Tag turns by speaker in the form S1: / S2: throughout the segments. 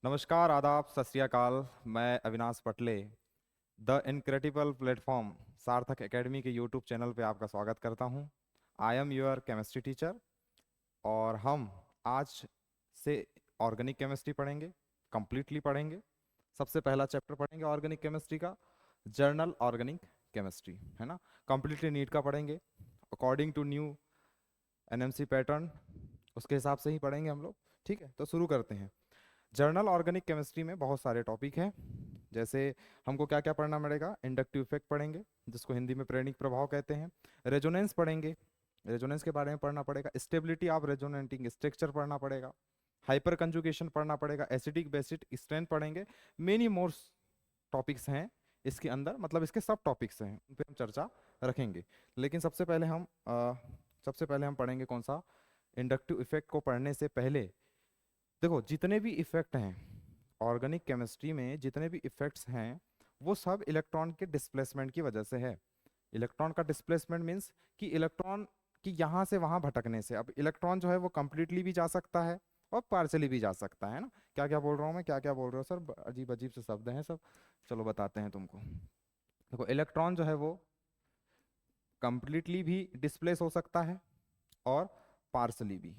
S1: नमस्कार, आदाब, सत श्री अकाल। मैं अविनाश पटले द इनक्रेडिबल प्लेटफॉर्म सार्थक एकेडमी के यूट्यूब चैनल पे आपका स्वागत करता हूँ। I am your chemistry teacher और हम आज से ऑर्गेनिक केमिस्ट्री पढ़ेंगे, कंप्लीटली पढ़ेंगे। सबसे पहला चैप्टर पढ़ेंगे ऑर्गेनिक केमिस्ट्री का, जर्नल ऑर्गेनिक केमिस्ट्री, है ना। कंप्लीटली नीट का पढ़ेंगे according to new NMC pattern, उसके हिसाब से ही पढ़ेंगे हम लोग। ठीक है, तो शुरू करते हैं। जर्नल ऑर्गेनिक केमिस्ट्री में बहुत सारे टॉपिक हैं। जैसे हमको क्या क्या पढ़ना पड़ेगा, इंडक्टिव इफेक्ट पढ़ेंगे जिसको हिंदी में प्रेरणिक प्रभाव कहते हैं। रेजोनेंस पढ़ेंगे, रेजोनेंस के बारे में पढ़ना पड़ेगा। स्टेबिलिटी ऑफ रेजोनेटिंग स्ट्रक्चर पढ़ना पड़ेगा। हाइपर कंजुगेशन पढ़ना पड़ेगा। एसिडिक बेसिक स्ट्रेंथ पढ़ेंगे। मेनी मोर टॉपिक्स हैं इसके अंदर, मतलब इसके सब टॉपिक्स हैं, उन पे हम चर्चा रखेंगे। लेकिन सबसे पहले हम पढ़ेंगे कौन सा, इंडक्टिव इफेक्ट को पढ़ने से पहले देखो, जितने भी इफेक्ट हैं ऑर्गेनिक केमिस्ट्री में, जितने भी इफेक्ट्स हैं वो सब इलेक्ट्रॉन के डिस्प्लेसमेंट की वजह से है। इलेक्ट्रॉन का डिस्प्लेसमेंट मीन्स कि इलेक्ट्रॉन की यहाँ से वहाँ भटकने से। अब इलेक्ट्रॉन जो है वो कंप्लीटली भी जा सकता है और पार्शली भी जा सकता है ना। क्या क्या बोल रहा हूँ मैं, क्या क्या बोल रहा हूँ सर, अजीब अजीब से शब्द हैं सब। चलो बताते हैं तुमको। देखो, इलेक्ट्रॉन जो है वो कंप्लीटली भी डिस्प्लेस हो सकता है और पार्शली भी,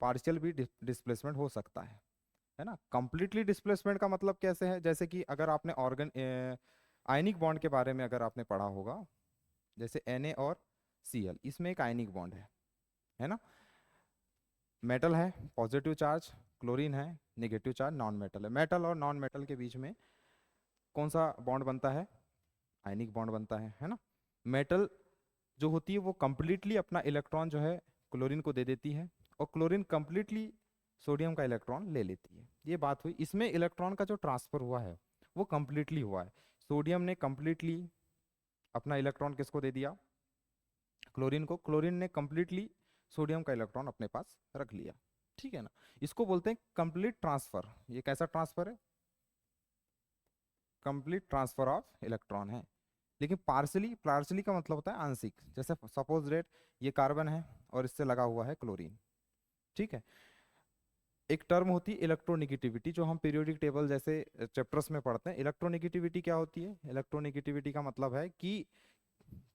S1: पार्शियल भी डिस्प्लेसमेंट हो सकता है ना। कंप्लीटली डिस्प्लेसमेंट का मतलब कैसे है, जैसे कि अगर आपने आयनिक बॉन्ड के बारे में अगर आपने पढ़ा होगा, जैसे Na और Cl, इसमें एक आयनिक बॉन्ड है ना। मेटल है पॉजिटिव चार्ज, क्लोरीन है नेगेटिव चार्ज, नॉन मेटल है। मेटल और नॉन मेटल के बीच में कौन सा बॉन्ड बनता है, आयनिक बॉन्ड बनता है ना। मेटल जो होती है वो कंप्लीटली अपना इलेक्ट्रॉन जो है क्लोरीन को दे देती है और क्लोरीन कंप्लीटली सोडियम का इलेक्ट्रॉन ले लेती है। ये बात हुई। इसमें इलेक्ट्रॉन का जो ट्रांसफर हुआ है वो कंप्लीटली हुआ है। सोडियम ने कंप्लीटली अपना इलेक्ट्रॉन किसको दे दिया, क्लोरीन को। क्लोरीन ने कंप्लीटली सोडियम का इलेक्ट्रॉन अपने पास रख लिया। ठीक है ना, इसको बोलते हैं कंप्लीट ट्रांसफर। ये कैसा ट्रांसफर है, कंप्लीट ट्रांसफर ऑफ इलेक्ट्रॉन है। लेकिन पार्शली, पार्शली का मतलब होता है आंशिक। जैसे सपोज डेट ये कार्बन है और इससे लगा हुआ है क्लोरीन। ठीक है, एक टर्म होती है इलेक्ट्रोनिगेटिविटी, जो हम पीरियोडिक टेबल जैसे चैप्टर्स में पढ़ते हैं। इलेक्ट्रोनिगेटिविटी क्या होती है, इलेक्ट्रोनिगेटिविटी का मतलब है कि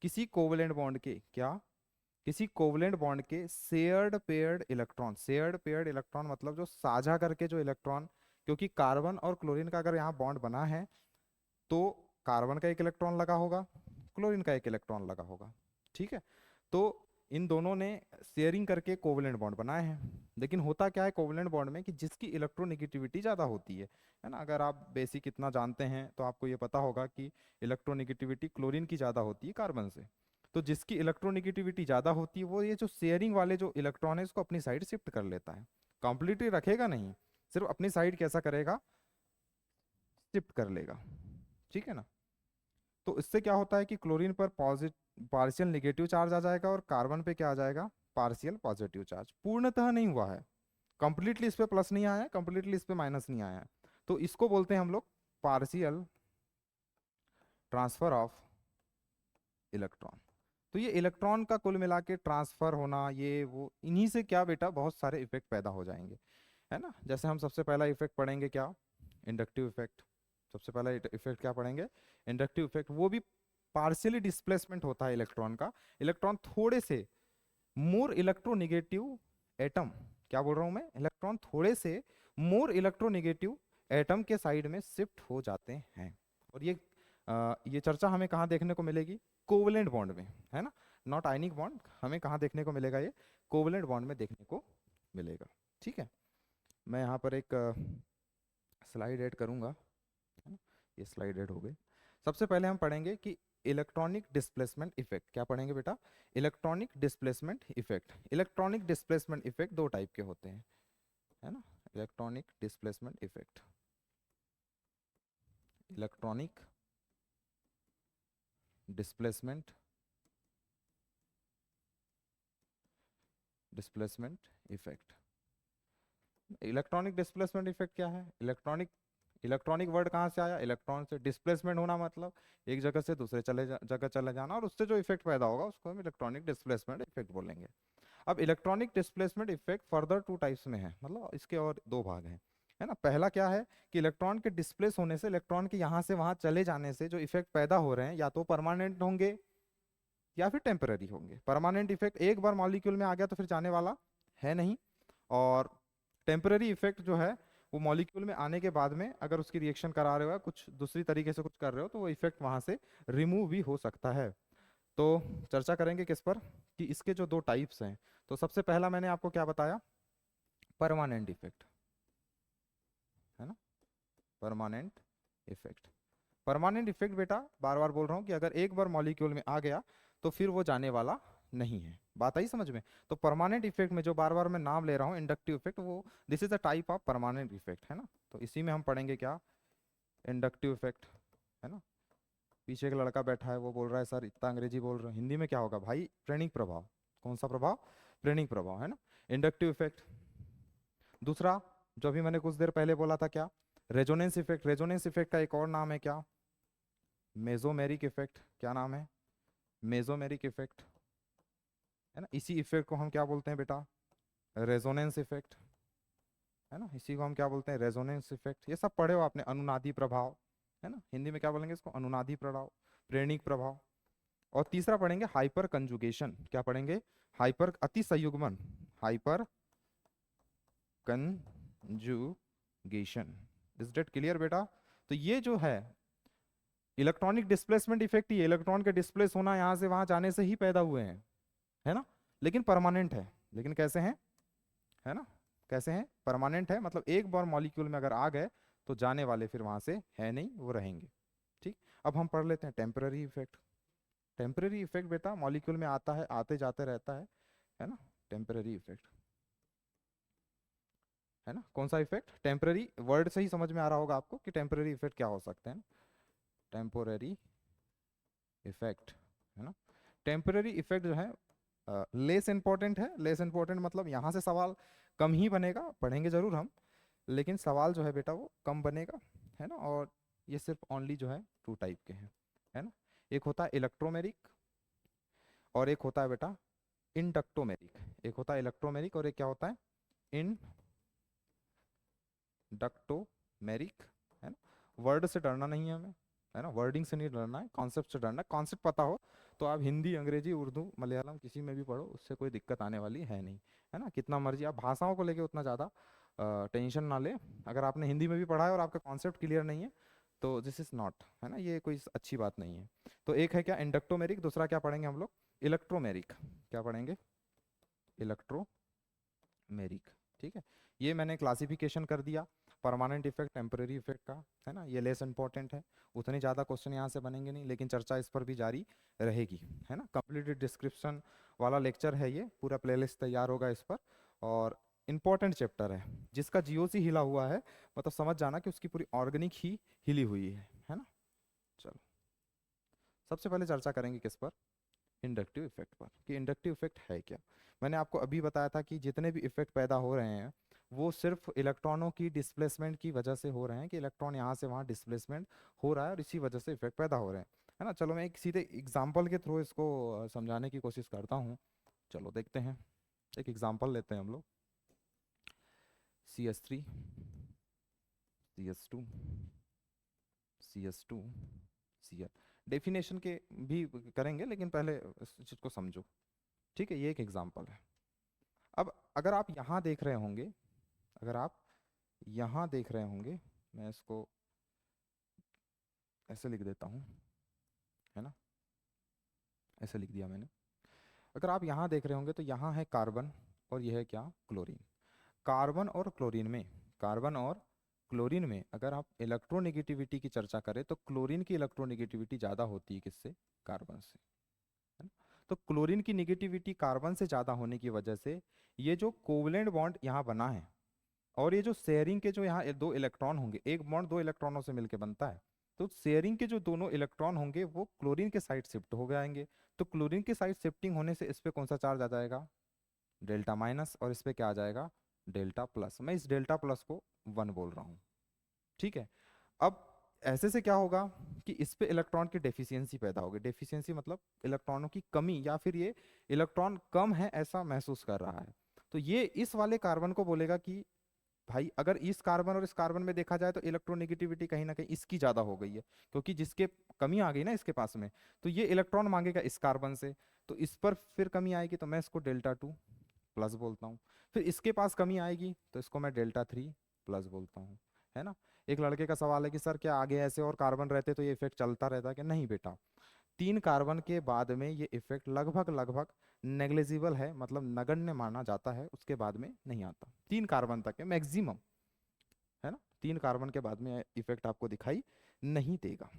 S1: किसी कोवलेंट बॉन्ड के, क्या, किसी कोवलेंट बॉन्ड के shared paired electron. Shared paired electron मतलब जो साझा करके जो इलेक्ट्रॉन, क्योंकि कार्बन और क्लोरीन का अगर यहाँ बॉन्ड बना है तो कार्बन का एक इलेक्ट्रॉन लगा होगा, क्लोरीन का एक इलेक्ट्रॉन लगा होगा। ठीक है, तो इन दोनों ने शेयरिंग करके कोवलेंट बॉन्ड बनाए हैं। लेकिन होता क्या है कोवलेंट बॉन्ड में, कि जिसकी इलेक्ट्रोनिगेटिविटी ज़्यादा होती है ना। अगर आप बेसिक इतना जानते हैं तो आपको ये पता होगा कि इलेक्ट्रोनिगेटिविटी क्लोरीन की ज़्यादा होती है कार्बन से। तो जिसकी इलेक्ट्रोनिगेटिविटी ज़्यादा होती है वो ये जो शेयरिंग वाले जो इलेक्ट्रॉन है इसको अपनी साइड शिफ्ट कर लेता है। कंप्लीटली रखेगा नहीं, सिर्फ अपनी साइड कैसा करेगा, शिफ्ट कर लेगा। ठीक है ना। तो इससे क्या होता है कि क्लोरीन पर पार्शियल नेगेटिव चार्ज आ जाएगा और कार्बन पे क्या आ जाएगा, पार्शियल पॉजिटिव चार्ज। पूर्णतः नहीं हुआ है, कंप्लीटली इस पे प्लस नहीं आया है, कंप्लीटली इस पे माइनस नहीं आया है। तो इसको बोलते हैं हम लोग पार्शियल ट्रांसफर ऑफ इलेक्ट्रॉन। तो ये इलेक्ट्रॉन का कुल मिला के ट्रांसफर होना, ये वो, इन्हीं से क्या बेटा बहुत सारे इफेक्ट पैदा हो जाएंगे, है ना। जैसे हम सबसे पहला इफेक्ट पढ़ेंगे क्या, इंडक्टिव इफेक्ट। सबसे पहला इफेक्ट क्या पढ़ेंगे, इंडक्टिव इफेक्ट। वो भी पार्शियली डिस्प्लेसमेंट होता है इलेक्ट्रॉन का। इलेक्ट्रॉन थोड़े से मोर इलेक्ट्रोनिगेटिव एटम, क्या बोल रहा हूं मैं, इलेक्ट्रॉन थोड़े से मोर इलेक्ट्रोनिगेटिव एटम के साइड में शिफ्ट हो जाते हैं। और ये चर्चा हमें कहाँ देखने को मिलेगी, कोवलेंट बॉन्ड में, है ना। नॉट आयनिक बॉन्ड, हमें कहाँ देखने को मिलेगा, ये कोवलेंट बॉन्ड में देखने को मिलेगा। ठीक है, मैं यहाँ पर एक स्लाइड ऐड करूंगा, है ना। ये स्लाइड ऐड हो गई। सबसे पहले हम पढ़ेंगे कि इलेक्ट्रॉनिक डिस्प्लेसमेंट इफेक्ट। क्या पढ़ेंगे बेटा, electronic displacement effect. Electronic displacement effect दो टाइप के होते हैं, है ना। Electronic displacement effect, electronic displacement effect. Electronic displacement effect क्या है, इलेक्ट्रॉनिक, इलेक्ट्रॉनिक वर्ड कहाँ से आया, इलेक्ट्रॉन से। डिस्प्लेसमेंट होना मतलब एक जगह से दूसरे जगह चले जाना, और उससे जो इफेक्ट पैदा होगा उसको हम इलेक्ट्रॉनिक डिस्प्लेसमेंट इफेक्ट बोलेंगे। अब electronic displacement effect further two types में है, मतलब इसके और दो भाग हैं। है ना। पहला क्या है कि इलेक्ट्रॉन के डिस्प्लेस होने से, इलेक्ट्रॉन के यहाँ से वहां चले जाने से जो इफेक्ट पैदा हो रहे हैं या तो परमानेंट होंगे या फिर टेम्पररी होंगे। परमानेंट इफेक्ट एक बार मॉलिक्यूल में आ गया तो फिर जाने वाला है नहीं, और टेम्पररी इफेक्ट जो है वो मॉलिक्यूल में आने के बाद में अगर उसकी रिएक्शन करा रहे हो या कुछ दूसरी तरीके से कुछ कर रहे हो तो वो इफेक्ट वहां से रिमूव भी हो सकता है। तो चर्चा करेंगे किस पर, कि इसके जो दो टाइप्स हैं। तो सबसे पहला मैंने आपको क्या बताया, परमानेंट इफेक्ट, है ना, परमानेंट इफेक्ट। परमानेंट इफेक्ट बेटा बार बार बोल रहा हूँ कि अगर एक बार मॉलिक्यूल में आ गया तो फिर वो जाने वाला नहीं है। बात आई समझ में। तो परमानेंट इफेक्ट में जो बार बार मैं नाम ले रहा हूँ इंडक्टिव इफेक्ट, वो this is a type of permanent effect, है ना। तो इसी में हम पढ़ेंगे क्या, इंडक्टिव इफेक्ट, है ना। पीछे एक लड़का बैठा है वो बोल रहा है सर इतना अंग्रेजी बोल रहे हैं, हिंदी में क्या होगा भाई, प्रेरणिक प्रभाव। कौन सा प्रभाव, प्रेरणिक प्रभाव, है ना, इंडक्टिव इफेक्ट। दूसरा जो अभी मैंने कुछ देर पहले बोला था क्या, रेजोनेंस इफेक्ट। रेजोनेंस इफेक्ट का एक और नाम है क्या, मेसोमेरिक इफेक्ट। क्या नाम है, मेसोमेरिक इफेक्ट, है ना। इसी इफेक्ट को हम क्या बोलते हैं बेटा, रेजोनेंस इफेक्ट, है ना। इसी को हम क्या बोलते हैं, रेजोनेंस इफेक्ट। ये सब पढ़े हो आपने, अनुनादी प्रभाव, है ना, हिंदी में क्या बोलेंगे इसको, अनुनादी प्रभाव, प्रेरणिक प्रभाव। और तीसरा पढ़ेंगे हाइपर कंजुगेशन। क्या पढ़ेंगे, हाइपर अति संयुग्मन, hyper conjugation. Is that clear बेटा। तो ये जो है इलेक्ट्रॉनिक डिस्प्लेसमेंट इफेक्ट, ये इलेक्ट्रॉन के डिस्प्लेस होना यहाँ से वहां जाने से ही पैदा हुए हैं, है ना। लेकिन परमानेंट है, लेकिन कैसे हैं, है ना, कैसे हैं, परमानेंट है, मतलब एक बार मॉलिक्यूल में अगर आ गए तो जाने वाले फिर वहां से है नहीं, वो रहेंगे। ठीक। अब हम पढ़ लेते हैं टेम्पररी इफेक्ट। टेम्पररी इफेक्ट बेटा मॉलिक्यूल में आता है, आते जाते रहता है ना, टेम्पररी इफेक्ट, है ना। कौन सा इफेक्ट, टेम्पररी। वर्ड से ही समझ में आ रहा होगा आपको कि टेम्पररी इफेक्ट क्या हो सकते हैं, टेम्पोररी इफेक्ट, है ना। टेम्पररी इफेक्ट जो है लेस इंपॉर्टेंट है। लेस इंपॉर्टेंट मतलब यहाँ से सवाल कम ही बनेगा, पढ़ेंगे जरूर हम, लेकिन सवाल जो है बेटा वो कम बनेगा, है ना। और ये सिर्फ ओनली जो है टू टाइप के हैं, है ना। एक होता है इलेक्ट्रोमेरिक और एक होता है बेटा इंडक्टोमेरिक। एक होता है इलेक्ट्रोमेरिक और एक क्या होता है, इंडक्टोमेरिक, है ना। वर्ड से डरना नहीं है हमें, है ना, वर्डिंग से नहीं डरना है, कॉन्सेप्ट से डरना है। कॉन्सेप्ट पता हो तो आप हिंदी, अंग्रेजी, उर्दू, मलयालम किसी में भी पढ़ो, उससे कोई दिक्कत आने वाली है नहीं, है ना। कितना मर्जी आप भाषाओं को लेके उतना ज़्यादा टेंशन ना ले। अगर आपने हिंदी में भी पढ़ा है और आपका कॉन्सेप्ट क्लियर नहीं है तो दिस इज नॉट, है ना, ये कोई अच्छी बात नहीं है। तो एक है क्या इंडक्टोमेरिक, दूसरा क्या पढ़ेंगे हम लोग, इलेक्ट्रोमेरिक। क्या पढ़ेंगे, इलेक्ट्रोमेरिक। ठीक है, ये मैंने क्लासिफिकेशन कर दिया परमानेंट इफेक्ट, टेम्पररी इफेक्ट का, है ना। ये लेस इंपॉर्टेंट है, उतने ज़्यादा क्वेश्चन यहाँ से बनेंगे नहीं, लेकिन चर्चा इस पर भी जारी रहेगी, है ना। कंप्लीटेड डिस्क्रिप्शन वाला लेक्चर है ये, पूरा प्लेलिस्ट तैयार होगा इस पर। और इम्पॉर्टेंट चैप्टर है, जिसका जीओसी हिला हुआ है मतलब समझ जाना कि उसकी पूरी ऑर्गेनिक ही हिली हुई है ना। चलो सबसे पहले चर्चा करेंगे किस पर, इंडक्टिव इफेक्ट पर, कि इंडक्टिव इफेक्ट है क्या। मैंने आपको अभी बताया था कि जितने भी इफेक्ट पैदा हो रहे हैं वो सिर्फ इलेक्ट्रॉनों की डिस्प्लेसमेंट की वजह से हो रहे हैं, कि इलेक्ट्रॉन यहाँ से वहाँ डिस्प्लेसमेंट हो रहा है और इसी वजह से इफेक्ट पैदा हो रहे हैं, है ना। चलो मैं एक सीधे एग्जाम्पल के थ्रू इसको समझाने की कोशिश करता हूँ। चलो देखते हैं, एक एग्जाम्पल लेते हैं हम लोग, CS3 CS2 CS2 Cl। Definition के भी करेंगे लेकिन पहले इस चीज को समझो, ठीक है। ये एक एग्जाम्पल है। अब अगर आप यहाँ देख रहे होंगे, अगर आप यहाँ देख रहे होंगे, मैं इसको ऐसे लिख देता हूँ, है ना, ऐसे लिख दिया मैंने। अगर आप यहाँ देख रहे होंगे तो यहाँ है कार्बन और यह है क्या, क्लोरीन। कार्बन और क्लोरीन में, कार्बन और क्लोरीन में अगर आप इलेक्ट्रोनेगेटिविटी की चर्चा करें तो क्लोरीन की इलेक्ट्रोनेगेटिविटी ज़्यादा होती है किससे, कार्बन से, है ना। तो क्लोरीन की नेगेटिविटी कार्बन से ज़्यादा होने की वजह से ये जो कोवलेंट बॉन्ड यहाँ बना है और ये जो शेयरिंग के जो यहाँ दो इलेक्ट्रॉन होंगे, एक बॉन्ड दो इलेक्ट्रॉनों से मिलकर बनता है, तो शेयरिंग के जो दोनों इलेक्ट्रॉन होंगे वो क्लोरीन के साइड शिफ्ट हो जाएंगे। तो क्लोरीन के साइड शिफ्टिंग होने से इस पे कौन सा चार्ज आ जाएगा, डेल्टा माइनस, और इस पे क्या आ जाएगा, डेल्टा प्लस। मैं इस डेल्टा प्लस को 1 बोल रहा हूँ, ठीक है। अब ऐसे से क्या होगा कि इस पे इलेक्ट्रॉन की डेफिशिएंसी पैदा होगी। डेफिशिएंसी मतलब इलेक्ट्रॉनों की कमी, या फिर ये इलेक्ट्रॉन कम है ऐसा महसूस कर रहा है। तो ये इस वाले कार्बन को बोलेगा कि भाई अगर इस कार्बन और इस कार्बन में देखा जाए तो इलेक्ट्रोनेगेटिविटी कहीं ना कहीं इसकी ज्यादा हो गई है, क्योंकि जिसके कमी आ गई ना इसके पास में, तो ये इलेक्ट्रॉन मांगेगा इस कार्बन से, तो इस पर फिर कमी आएगी, तो मैं इसको डेल्टा टू प्लस बोलता हूँ। फिर इसके पास कमी आएगी तो इसको मैं डेल्टा थ्री प्लस बोलता हूँ, है ना। एक लड़के का सवाल है कि सर क्या आगे ऐसे और कार्बन रहते तो ये इफेक्ट चलता रहता, कि नहीं बेटा, 3 कार्बन के बाद में ये इफेक्ट लगभग लगभग नेग्लिजिबल है, मतलब नगण्य माना जाता है, उसके बाद में नहीं आता, 3 कार्बन तक है मैक्सिमम, है ना। 3 कार्बन के बाद में इफेक्ट आपको दिखाई नहीं देगा।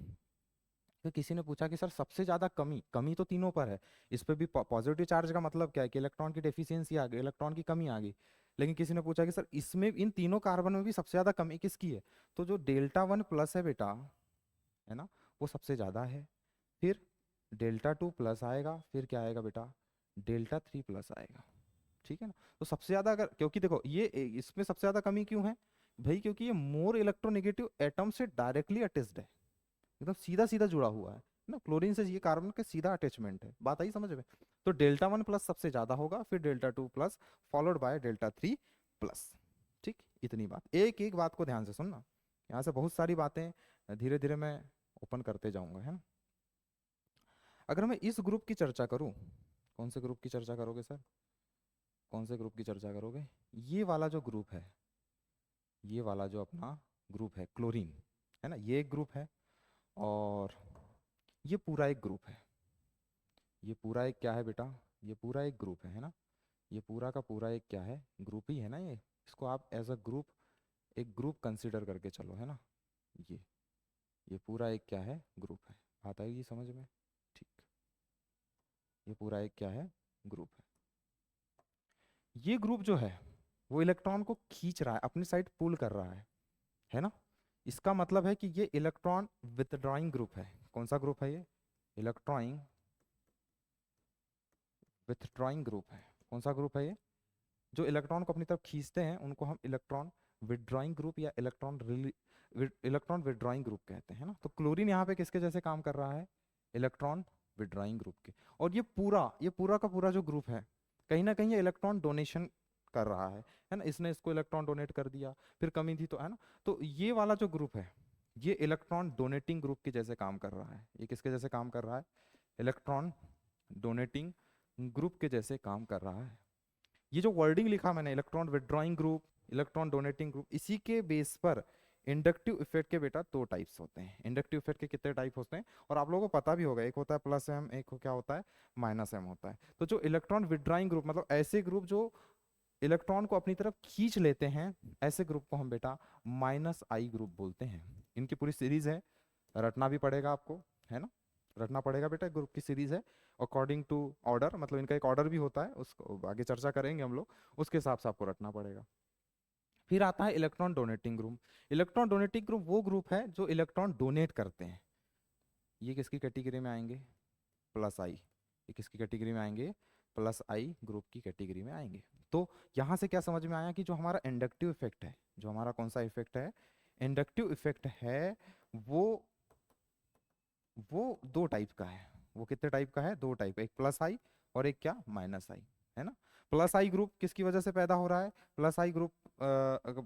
S1: तो किसी ने पूछा कि सर सबसे ज्यादा कमी, कमी तो तीनों पर है, इस पे भी पॉजिटिव चार्ज का मतलब क्या है कि इलेक्ट्रॉन की डेफिशिएंसी आ गई, इलेक्ट्रॉन की कमी आ गई, लेकिन किसी ने पूछा कि सर इसमें इन तीनों कार्बन में भी सबसे ज्यादा कमी किसकी है, तो जो डेल्टा वन प्लस है बेटा, है ना, वो सबसे ज्यादा है। फिर डेल्टा टू प्लस आएगा, फिर क्या आएगा बेटा, डेल्टा थ्री प्लस आएगा, ठीक है ना। तो सबसे ज्यादा अगर, क्योंकि देखो ये इसमें सबसे ज्यादा कमी क्यों है भाई, क्योंकि ये मोर इलेक्ट्रोनेगेटिव एटम से डायरेक्टली अटैच्ड है, एकदम सीधा सीधा जुड़ा हुआ है ना, क्लोरीन से ये कार्बन का सीधा अटैचमेंट है, बात आई समझ में। तो डेल्टा वन प्लस सबसे ज्यादा होगा, फिर delta two plus, followed by delta three plus. ठीक, इतनी बात, एक एक बात को ध्यान से सुनना, यहाँ से बहुत सारी बातें धीरे धीरे मैं ओपन करते जाऊंगा, है ना। अगर मैं इस ग्रुप की चर्चा करूं, कौन से ग्रुप की चर्चा करोगे सर, कौन से ग्रुप की चर्चा करोगे, ये वाला जो ग्रुप है, ये वाला जो अपना ग्रुप है क्लोरीन, है ना, ये एक ग्रुप है, और ये पूरा एक ग्रुप है, ये पूरा एक क्या है बेटा, ये पूरा एक ग्रुप है ना, ये पूरा का पूरा एक क्या है, ग्रुप ही है ना ये, इसको आप एज अ ग्रुप, एक ग्रुप कंसीडर करके चलो, है ना। ये पूरा एक क्या है, ग्रुप है, बात आएगी समझ में। ठीक, ये पूरा एक क्या है, ग्रुप है। ये ग्रुप जो है वो इलेक्ट्रॉन को खींच रहा है, अपनी साइड पुल कर रहा है ना। इसका मतलब है कि ये इलेक्ट्रॉन विथड्रॉइंग ग्रुप है। कौन सा ग्रुप है ये, इलेक्ट्रॉइंग विथड्रॉइंग ग्रुप है। कौन सा ग्रुप है ये, जो इलेक्ट्रॉन को अपनी तरफ खींचते हैं उनको हम इलेक्ट्रॉन विथड्रॉइंग ग्रुप या इलेक्ट्रॉन विथड्रॉइंग ग्रुप कहते हैं ना। तो क्लोरीन यहाँ पे किसके जैसे काम कर रहा है, इलेक्ट्रॉन विथड्रॉइंग ग्रुप के। और ये पूरा का पूरा जो ग्रुप है, कहीं ना कहीं ये इलेक्ट्रॉन डोनेशन कर रहा है ना, इसने इसको इलेक्ट्रॉन डोनेट कर दिया, फिर कमी थी तो, है ना। तो ये वाला जो ग्रुप है ये इलेक्ट्रॉन डोनेटिंग ग्रुप के जैसे काम कर रहा है। ये किसके जैसे काम कर रहा है, इलेक्ट्रॉन डोनेटिंग ग्रुप के जैसे काम कर रहा है। ये जो वर्डिंग लिखा मैंने, electron withdrawing group, electron donating group, इसी के बेस पर इंडक्टिव इफेक्ट के बेटा 2 टाइप्स होते हैं। इंडक्टिव इफेक्ट के कितने टाइप होते हैं, और आप लोगों को पता भी होगा, एक होता है प्लस एम, एक क्या होता है माइनस एम होता है। तो जो इलेक्ट्रॉन विड्रॉइंग ग्रुप, मतलब ऐसे ग्रुप जो इलेक्ट्रॉन को अपनी तरफ खींच लेते हैं, ऐसे ग्रुप को हम बेटा माइनस आई ग्रुप बोलते हैं। इनकी पूरी सीरीज है, रटना भी पड़ेगा आपको, है ना, रटना पड़ेगा बेटा, ग्रुप की सीरीज है अकॉर्डिंग टू ऑर्डर, मतलब इनका एक ऑर्डर भी होता है, उसको आगे चर्चा करेंगे हम लोग, उसके हिसाब से आपको रटना पड़ेगा। फिर आता है electron donating group. Electron donating group वो ग्रुप है जो इलेक्ट्रॉन डोनेट करते हैं। ये किसकी कैटेगरी में आएंगे, प्लस आई। ये किसकी कैटेगरी में आएंगे, प्लस आई ग्रुप की कैटेगरी में आएंगे। तो यहाँ से क्या समझ में आया कि जो हमारा इंडक्टिव इफेक्ट है, जो हमारा कौन सा इफेक्ट है, इंडक्टिव इफेक्ट है, वो वो 2 टाइप का है। वो कितने टाइप का है, 2 टाइप, एक प्लस आई और एक क्या, माइनस आई, है ना। प्लस आई ग्रुप किसकी वजह से पैदा हो रहा है, प्लस आई ग्रुप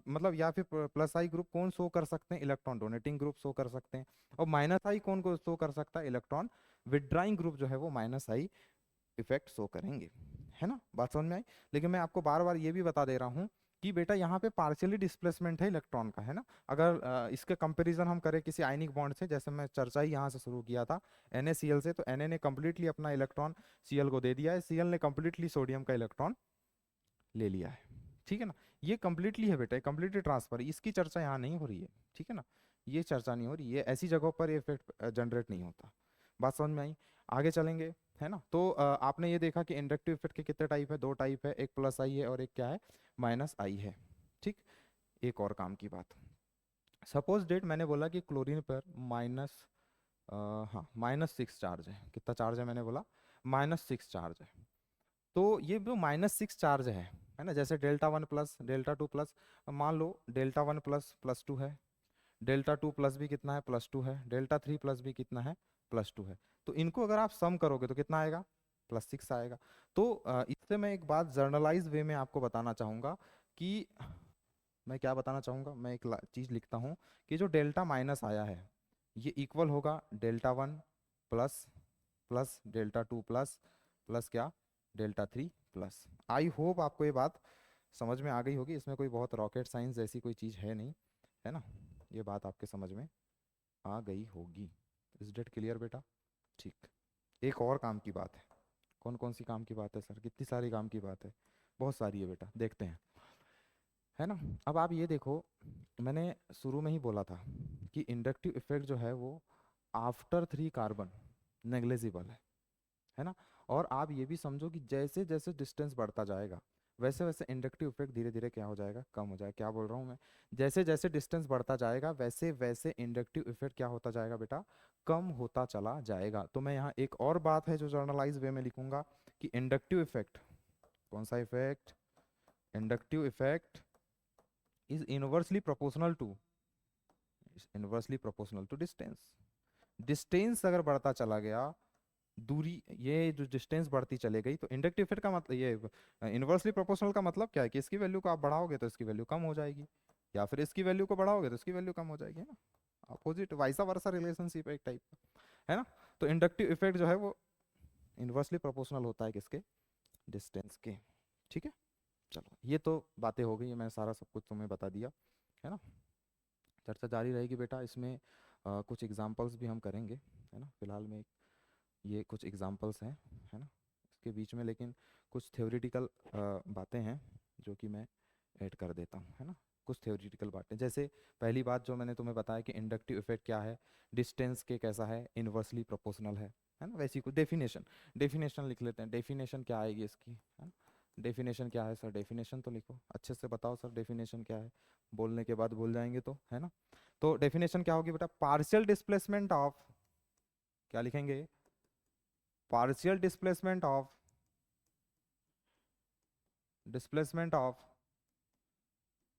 S1: मतलब, या फिर प्लस आई ग्रुप कौन शो कर सकते हैं, इलेक्ट्रॉन डोनेटिंग ग्रुप शो कर सकते हैं। और माइनस आई कौन को शो कर सकता है, इलेक्ट्रॉन विड्राइंग ग्रुप जो है वो माइनस आई इफेक्ट शो करेंगे, है ना, बात समझ में आई। लेकिन मैं आपको बार बार ये भी बता दे रहा हूँ कि बेटा यहाँ पे पार्शियली डिस्प्लेसमेंट है इलेक्ट्रॉन का, है ना। अगर इसके कंपैरिजन हम करें किसी आयनिक बॉन्ड से, जैसे मैं चर्चा ही यहाँ से शुरू किया था NaCl से, तो Na ने कंप्लीटली अपना इलेक्ट्रॉन Cl को दे दिया है, Cl ने कंप्लीटली सोडियम का इलेक्ट्रॉन ले लिया है, ठीक है ना। ये कंप्लीटली है बेटा, कंप्लीटली ट्रांसफर, इसकी चर्चा यहाँ नहीं हो रही है, ठीक है ना, ये चर्चा नहीं हो रही है, ऐसी जगहों पर ये इफेक्ट जनरेट नहीं होता। बात समझ में आई, आगे चलेंगे, है ना। तो आपने ये देखा कि इंडक्टिव इफेक्ट के कितने टाइप है, 2 टाइप है, एक प्लस आई है और एक क्या है, माइनस आई है, ठीक। एक और काम की बात, सपोज डेट मैंने बोला कि क्लोरीन पर माइनस, हाँ -6 चार्ज है। कितना चार्ज है मैंने बोला, -6 चार्ज है। तो ये जो -6 चार्ज है ना, जैसे delta one plus delta two plus, मान लो डेल्टा वन प्लस +2 है, डेल्टा टू प्लस भी कितना है, +2 है, डेल्टा थ्री प्लस भी कितना है, +2 है। तो इनको अगर आप सम करोगे तो कितना आएगा, +6 आएगा। तो इससे मैं एक बात जर्नलाइज वे में आपको बताना चाहूंगा कि मैं क्या बताना चाहूँगा, मैं एक चीज़ लिखता हूँ कि जो डेल्टा माइनस आया है ये इक्वल होगा delta one plus plus delta two plus plus क्या delta three plus. I hope आपको ये बात समझ में आ गई होगी, इसमें कोई बहुत रॉकेट साइंस जैसी कोई चीज़ है नहीं, है ना। ये बात आपके समझ में आ गई होगी। इज डेट क्लियर बेटा? ठीक। एक और काम की बात है। कौन कौन सी काम की बात है सर? कितनी सारी काम की बात है? बहुत सारी है बेटा, देखते हैं, है ना। अब आप ये देखो, मैंने शुरू में ही बोला था कि इंडक्टिव इफेक्ट जो है वो आफ्टर थ्री कार्बन नेग्लेजिबल है ना। और आप ये भी समझो कि जैसे जैसे डिस्टेंस बढ़ता जाएगा वैसे वैसे इंडक्टिव इफेक्ट धीरे धीरे क्या हो जाएगा, कम हो जाएगा। क्या बोल रहा हूँ मैं? जैसे जैसे डिस्टेंस बढ़ता जाएगा वैसे वैसे इंडक्टिव इफेक्ट क्या होता जाएगा बेटा, कम होता चला जाएगा। तो मैं यहाँ एक और बात है जो जर्नलाइज वे में लिखूंगा कि इंडक्टिव इफेक्ट, कौन सा effect? Inductive effect is inversely proportional to distance. Distance अगर बढ़ता चला गया, दूरी, ये जो डिस्टेंस बढ़ती चले गई, तो इंडक्टिव इफेक्ट का मतलब ये इनवर्सली प्रोपोर्शनल का मतलब क्या है कि इसकी वैल्यू को आप बढ़ाओगे तो इसकी वैल्यू कम हो जाएगी, या फिर इसकी वैल्यू को बढ़ाओगे तो इसकी वैल्यू कम हो जाएगी, है ना। अपोजिट वाइसा वर्सा रिलेशनशिप एक टाइप का, है ना। तो इंडक्टिव इफेक्ट जो है वो इनवर्सली प्रोपोर्शनल होता है किसके? डिस्टेंस के। ठीक है, चलो ये तो बातें हो गई, मैं सारा सब कुछ तुम्हें बता दिया, है ना। चर्चा जारी रहेगी बेटा, इसमें कुछ एग्जांपल्स भी हम करेंगे, है ना। फिलहाल में ये कुछ एग्जांपल्स हैं, है ना, इसके बीच में, लेकिन कुछ थ्योरेटिकल बातें हैं जो कि मैं ऐड कर देता हूँ, है ना। कुछ थ्योरेटिकल बातें, जैसे पहली बात जो मैंने तुम्हें बताया कि इंडक्टिव इफेक्ट क्या है, डिस्टेंस के कैसा है, इनवर्सली प्रोपोर्शनल है ना। वैसी कुछ डेफिनेशन, डेफिनेशन लिख लेते हैं। डेफिनेशन क्या आएगी इसकी, है ना। डेफिनेशन क्या है सर? डेफिनेशन तो लिखो, अच्छे से बताओ सर डेफिनेशन क्या है, बोलने के बाद भूल जाएंगे तो, है ना। तो डेफिनेशन क्या होगी बेटा? पार्शियल डिस्प्लेसमेंट ऑफ, क्या लिखेंगे? पार्शियल डिस्प्लेसमेंट ऑफ,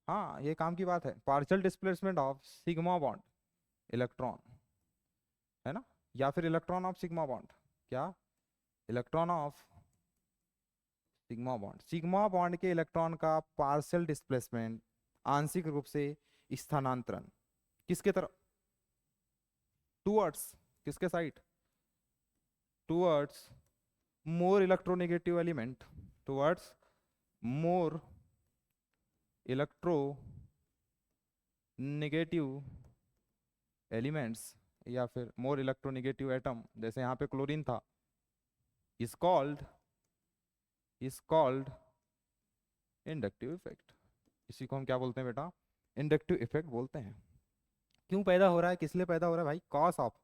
S1: हाँ ये काम की बात है, partial displacement of sigma bond electron, है ना, या फिर इलेक्ट्रॉन ऑफ सिग्मा बॉन्ड, क्या? Electron of sigma bond, sigma bond के इलेक्ट्रॉन का पार्शियल डिस्प्लेसमेंट, आंशिक रूप से स्थानांतरण, किसके तरफ? टूवर्ड्स, किसके side? Towards more electronegative element, towards मोर इलेक्ट्रो नेगेटिव एलिमेंट्स, या फिर मोर इलेक्ट्रोनेगेटिव एटम, जैसे यहाँ पे क्लोरीन था, इज कॉल्ड इंडक्टिव इफेक्ट। इसी को हम क्या बोलते हैं बेटा? इंडक्टिव इफेक्ट बोलते हैं। क्यों पैदा हो रहा है, किस लिए पैदा हो रहा है भाई? कॉस ऑफ,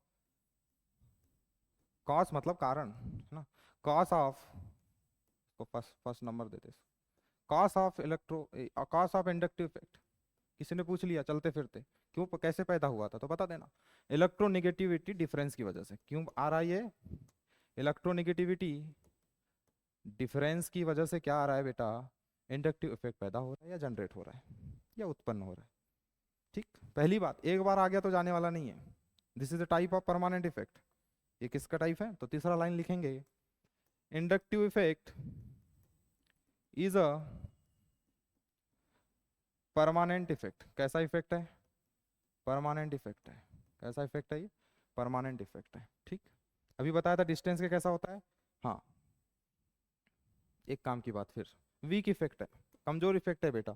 S1: कॉस मतलब कारण, है ना। कॉस ऑफ, को फर्स्ट फर्स्ट नंबर देते, cos of cos of inductive effect. किसी ने पूछ लिया चलते फिरते, क्यों कैसे पैदा हुआ था, तो बता देना। इलेक्ट्रोनेगेटिविटी डिफरेंस की वजह से। क्यों आ रहा है ये? इलेक्ट्रोनेगेटिविटी डिफरेंस की वजह से क्या आ रहा है बेटा? इंडक्टिव इफेक्ट पैदा हो रहा है, या जनरेट हो रहा है, या उत्पन्न हो रहा है। ठीक, पहली बात, एक बार आ गया तो जाने वाला नहीं है। This is a type of permanent effect. ये किसका टाइप है? तो तीसरा लाइन लिखेंगे, inductive effect is a permanent effect. कैसा इफेक्ट है? परमानेंट इफेक्ट है। कैसा इफेक्ट है ये? परमानेंट इफेक्ट है। ठीक, अभी बताया था डिस्टेंस के कैसा होता है। हाँ, एक काम की बात फिर, वीक इफेक्ट है, कमजोर इफेक्ट है बेटा।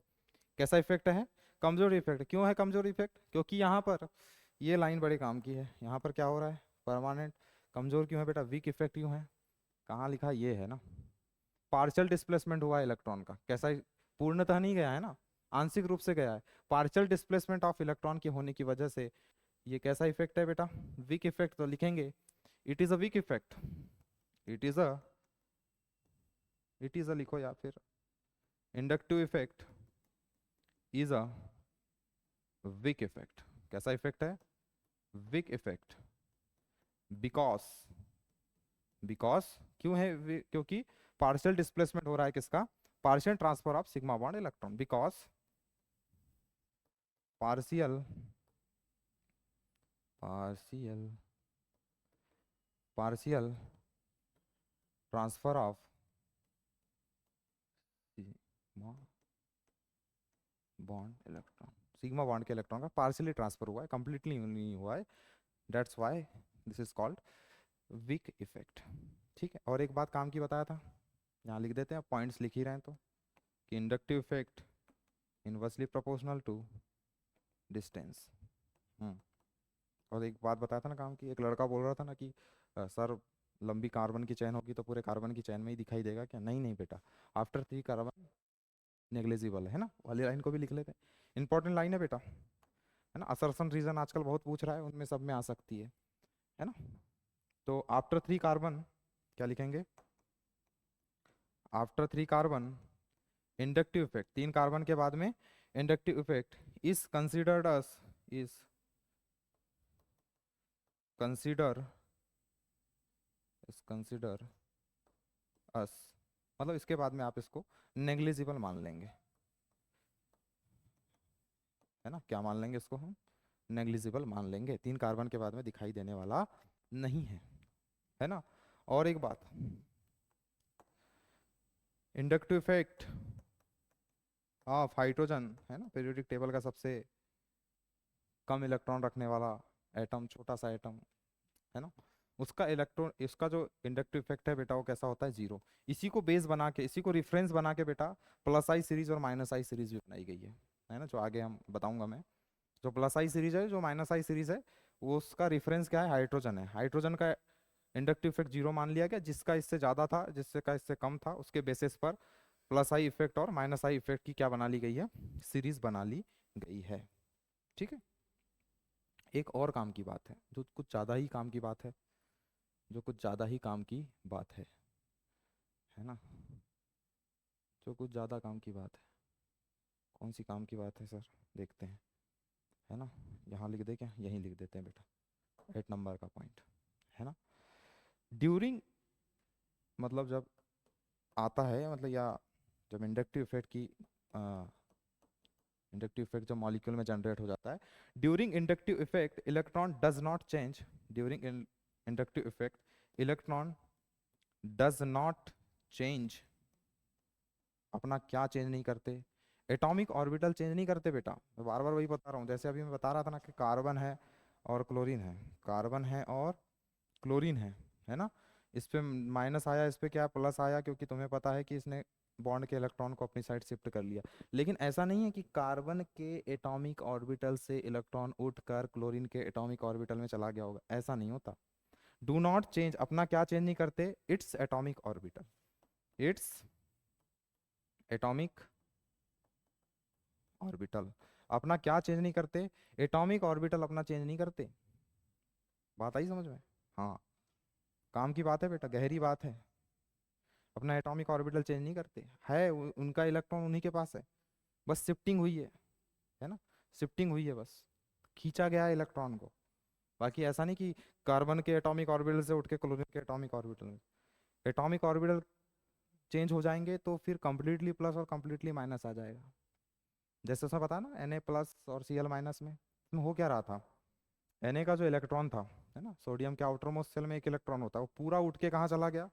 S1: कैसा इफेक्ट है? कमजोर इफेक्ट। क्यों है कमजोर इफेक्ट? क्योंकि यहाँ पर ये लाइन बड़े काम की है, यहाँ पर क्या हो रहा है? परमानेंट। कमजोर क्यों है बेटा? वीक इफेक्ट क्यों है? कहाँ लिखा? ये है ना, पार्शियल डिस्प्लेसमेंट हुआ है इलेक्ट्रॉन का। कैसा? पूर्णतः नहीं गया है ना, आंशिक रूप से गया है। पार्शियल डिस्प्लेसमेंट ऑफ इलेक्ट्रॉन के होने की वजह से ये कैसा इफेक्ट है बेटा? Weak effect. तो लिखेंगे it is a weak effect, it is a लिखो, या फिर inductive effect is a weak effect. कैसा इफेक्ट है? Weak effect. बिकॉज, बिकॉज क्यों है क्योंकि पार्शियल डिस्प्लेसमेंट हो रहा है किसका? Partial transfer of sigma bond electron. Because partial partial partial transfer of sigma bond electron, sigma bond के इलेक्ट्रॉन का पार्शियली ट्रांसफर हुआ है, कंप्लीटली नहीं हुआ है, that's why this is called weak effect. ठीक है, और एक बात काम की बताया था, यहाँ लिख देते हैं, पॉइंट्स लिख ही रहे हैं तो, कि inductive effect inversely proportional to distance. और एक बात बताया था ना काम की, एक लड़का बोल रहा था ना कि सर लंबी कार्बन की चेन होगी तो पूरे कार्बन की चेन में ही दिखाई देगा क्या? नहीं नहीं बेटा, आफ्टर 3 कार्बन नेग्लिजिबल है ना, वाली लाइन को भी लिख लेते हैं, इंपॉर्टेंट लाइन है बेटा, है ना। असर्शन रीजन आजकल बहुत पूछ रहा है, उनमें सब में आ सकती है ना। तो आफ्टर 3 कार्बन क्या लिखेंगे? After 3 carbon inductive effect, 3 carbon के बाद में inductive effect is considered as, is consider consider as, मतलब इसके बाद में आप इसको नेग्लिजिबल मान लेंगे, है ना। क्या मान लेंगे इसको हम? नेग्लिजिबल मान लेंगे, 3 कार्बन के बाद में दिखाई देने वाला नहीं है ना। और एक बात, इंडक्टिव इफेक्ट ऑफ हाइड्रोजन, है ना, पीरियोडिक टेबल का सबसे कम इलेक्ट्रॉन रखने वाला एटम, छोटा सा एटम, है ना, उसका इलेक्ट्रॉन, इसका जो इंडक्टिव इफेक्ट है बेटा वो कैसा होता है? 0। इसी को बेस बना के, इसी को रिफरेंस बना के बेटा प्लस आई सीरीज और माइनस आई सीरीज भी बनाई गई है ना, जो आगे हम बताऊंगा मैं। जो प्लस आई सीरीज है, जो माइनस आई सीरीज है, वो उसका रिफरेंस क्या है? हाइड्रोजन है। हाइड्रोजन का इंडक्टिव इफेक्ट 0 मान लिया गया, जिसका इससे ज़्यादा था, जिससे का इससे कम था, उसके बेसिस पर प्लस आई इफेक्ट और माइनस आई इफेक्ट की क्या बना ली गई है? सीरीज बना ली गई है। ठीक है, एक और काम की बात है, जो कुछ ज़्यादा ही काम की बात है, जो कुछ ज़्यादा ही काम की बात है ना, जो कुछ ज़्यादा काम की बात है। कौन सी काम की बात है सर? देखते हैं, है ना, यहाँ लिख दे क्या? यहीं लिख देते हैं बेटा, 8 नंबर का पॉइंट, है ना। ड्यूरिंग, मतलब जब आता है, मतलब या जब इंडक्टिव इफेक्ट की इंडक्टिव इफेक्ट जब मॉलिक्यूल में जनरेट हो जाता है, during inductive effect electron does not change, during inductive effect electron does not change, अपना क्या चेंज नहीं करते? एटॉमिक ऑर्बिटल चेंज नहीं करते बेटा, मैं बार बार वही बता रहा हूँ, जैसे अभी मैं बता रहा था ना कि कार्बन है और क्लोरीन है, कार्बन है और क्लोरीन है ना। इस पे माइनस आया, इस पे क्या प्लस आया, क्योंकि तुम्हें पता है कि इसने बॉन्ड के इलेक्ट्रॉन को अपनी साइड शिफ्ट कर लिया। लेकिन ऐसा नहीं है कि कार्बन के एटॉमिक ऑर्बिटल से इलेक्ट्रॉन उठकर क्लोरीन के एटॉमिक ऑर्बिटल में चला गया होगा, ऐसा नहीं होता। डू नॉट चेंज, अपना क्या चेंज नहीं करते? Its atomic orbital, its atomic orbital, अपना क्या चेंज नहीं करते? एटॉमिक ऑर्बिटल अपना चेंज नहीं करते। बात आई समझ में? हाँ, काम की बात है बेटा, गहरी बात है। अपना एटॉमिक ऑर्बिटल चेंज नहीं करते, है उनका इलेक्ट्रॉन उन्हीं के पास है, बस शिफ्टिंग हुई है ना, शिफ्टिंग हुई है, बस खींचा गया है इलेक्ट्रॉन को। बाकी ऐसा नहीं कि कार्बन के एटॉमिक ऑर्बिटल से उठ के क्लोरीन के एटॉमिक ऑर्बिटल में, एटॉमिक ऑर्बिटल चेंज हो जाएंगे तो फिर कंप्लीटली प्लस और कंप्लीटली माइनस आ जाएगा। जैसे उसमें पता ना Na प्लस और Cl माइनस में, इसमें हो क्या रहा था? Na का जो इलेक्ट्रॉन था, है ना, सोडियम के आउटर मोस्ट शेल में एक इलेक्ट्रॉन होता है, वो पूरा उठ के कहाँ चला गया?